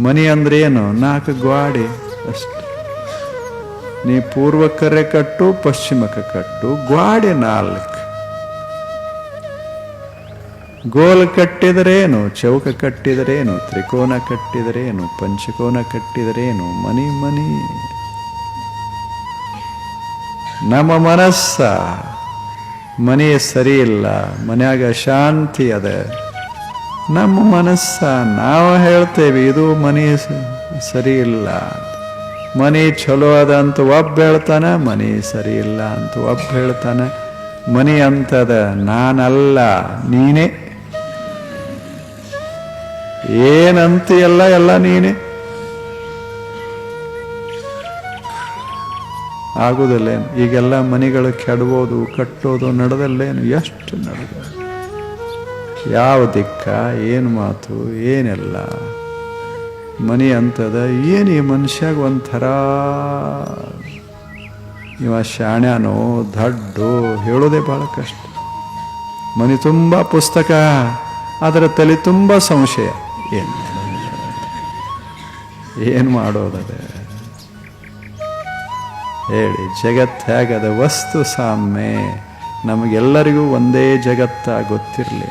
ಮನಿ ಅಂದ್ರೆ ಏನು? 4 ಗ್ವಾಡೆ ಅಷ್ಟೆ. ನೀ ಪೂರ್ವಕ್ಕರೆ ಕಟ್ಟು, ಪಶ್ಚಿಮಕ್ಕೆ ಕಟ್ಟು, ಗ್ವಾಡೆ 4. ಗೋಲ್ ಕಟ್ಟಿದರೇನು, ಚೌಕ ಕಟ್ಟಿದರೇನು, ತ್ರಿಕೋನ ಕಟ್ಟಿದರೇನು, ಪಂಚಕೋನ ಕಟ್ಟಿದರೇನು, ಮನಿ ಮನಿ. ನಮ್ಮ ಮನಸ್ಸ ಮನೆ ಸರಿ ಇಲ್ಲ, ಮನ್ಯಾಗ ಶಾಂತಿ ಅದ. ನಮ್ಮ ಮನಸ್ಸ ನಾವು ಹೇಳ್ತೇವೆ ಇದು ಮನೆ ಸರಿ ಇಲ್ಲ. ಮನೆ ಚಲೋ ಅದ ಅಂತ ಒಬ್ಬ ಹೇಳ್ತಾನೆ, ಮನೆ ಸರಿ ಇಲ್ಲ ಅಂತ ಒಬ್ಬ ಹೇಳ್ತಾನೆ. ಮನೆ ಅಂತದ, ನಾನಲ್ಲ ನೀನೇ. ಏನಂತೀಯಲ್ಲ ಎಲ್ಲ ನೀನೇ. ಆಗುವುದಿಲ್ಲೇನು? ಈಗೆಲ್ಲ ಮನೆಗಳು ಕೆಡಬೋದು, ಕಟ್ಟೋದು ನಡೆದಲ್ಲೇನು? ಎಷ್ಟು ನಡೆದ? ಯಾವ ದಿಕ್ಕ, ಏನು ಮಾತು, ಏನೆಲ್ಲ ಮನೆ ಅಂತದ. ಏನು ಈ ಮನುಷ್ಯಾಗ ಒಂಥರ ಇವ ಶಾಣ್ಯಾನೋ ದಡ್ಡೋ ಹೇಳೋದೇ ಬಹಳ ಕಷ್ಟ. ಮನೆ ತುಂಬ ಪುಸ್ತಕ, ಅದರ ತಲೆ ತುಂಬ ಸಂಶಯ. ಏನು ಮಾಡೋದದೆ ಹೇಳಿ? ಜಗತ್ತು ಹೇಗದ? ವಸ್ತು ಸಾಮ್ಯ. ನಮಗೆಲ್ಲರಿಗೂ ಒಂದೇ ಜಗತ್ತ ಗೊತ್ತಿರಲಿ.